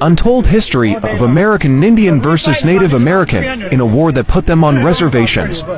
Untold history of American Indian versus Native American in a war that put them on reservations. So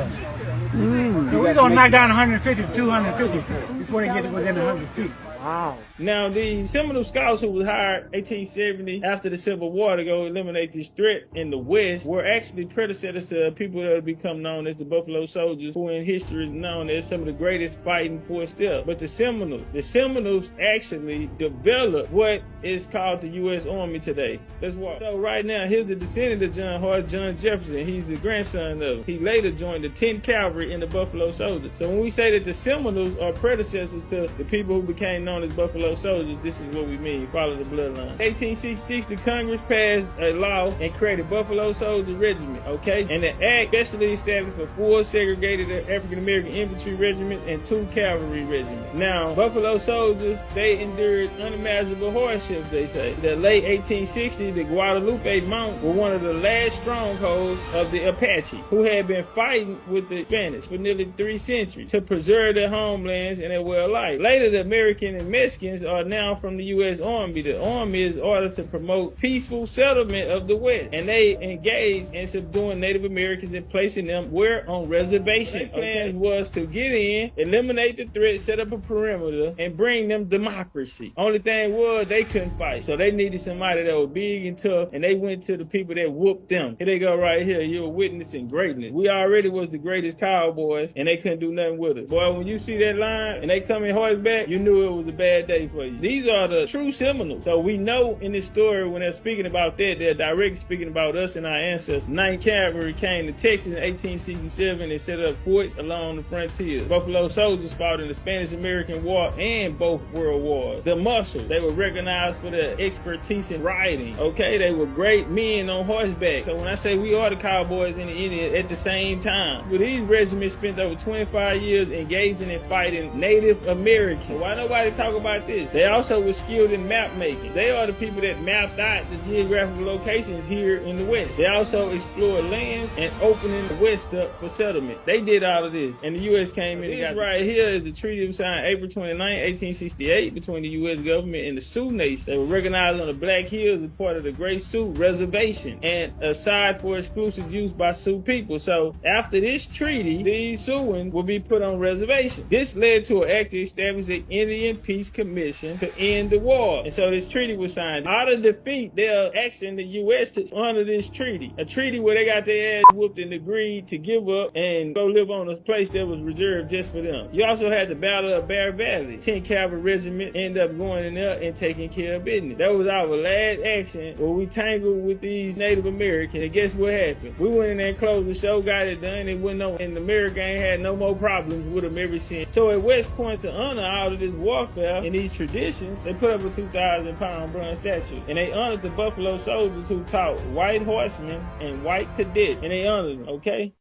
we're going to knock down 150 to 250 before they get within 100 feet. Wow. Now, the Seminole Scouts who was hired 1870 after the Civil War to go eliminate this threat in the West were actually predecessors to people that have become known as the Buffalo Soldiers, who in history is known as some of the greatest fighting force there. But the Seminoles actually developed what is called the U.S. Army today. That's why. So right now, here's the descendant of John Hart, John Jefferson. He's the grandson of him. He later joined the 10th Cavalry in the Buffalo Soldiers. So when we say that the Seminoles are predecessors to the people who became known as Buffalo Soldiers, this is what we mean. Follow the bloodline. 1866, the Congress passed a law and created Buffalo Soldier Regiment, okay? And the act specially established for 4 segregated African American infantry regiments and 2 cavalry regiments. Now, Buffalo Soldiers, they endured unimaginable hardships, they say. The late 1860s, the Guadalupe Mountains were one of the last strongholds of the Apache, who had been fighting with the Spanish for nearly 3 centuries to preserve their homelands and their way of life. Later, the American and Mexicans are now from the U.S. Army. The Army is ordered to promote peaceful settlement of the West, and they engaged in subduing Native Americans and placing them where on reservations. Their plan was to get in, eliminate the threat, set up a perimeter, and bring them democracy. Only thing was they couldn't fight, so they needed somebody that was big and tough, and they went to the people that whooped them. Here they go right here. You're witnessing greatness. We already was the greatest cowboys, and they couldn't do nothing with us. Boy, when you see that line and they come in horseback, you knew it was a bad day for you. These are the true Seminoles. So we know in this story when they're speaking about that, they're directly speaking about us and our ancestors. 9th Cavalry came to Texas in 1867 and set up forts along the frontiers. Buffalo Soldiers fought in the Spanish-American War and both World Wars. The muscles, they were recognized for their expertise in riding. Okay, they were great men on horseback. So when I say we are the cowboys and the Indians at the same time, but these regiments spent over 25 years engaging in fighting Native Americans. Why nobody talk about this? They also were skilled in map making. They are the people that mapped out the geographical locations here in the West. They also explored lands and opening the West up for settlement. They did all of this, and the U.S. came in. This right here is the treaty was signed April 29, 1868 between the U.S. government and the Sioux Nation. They were recognized on the Black Hills as part of the Great Sioux Reservation and assigned for exclusive use by Sioux people. So after this treaty, these Siouans will be put on reservation. This led to an act to establish the Indian Peace Commission to end the war. And so this treaty was signed. Out of defeat, they're asking the U.S. to honor this treaty. A treaty where they got their ass whooped and agreed to give up and go live on a place that was reserved just for them. You also had the Battle of Bear Valley. 10th Cavalry Regiment ended up going in there and taking care of business. That was our last action where we tangled with these Native Americans. And guess what happened? We went in there and closed the show, got it done, and went on. And America ain't had no more problems with them ever since. So at West Point, to honor all of this warfare and these traditions, they put up a 2,000-pound bronze statue. And they honored the Buffalo Soldiers who taught white horsemen and white cadets. And they honored them, okay?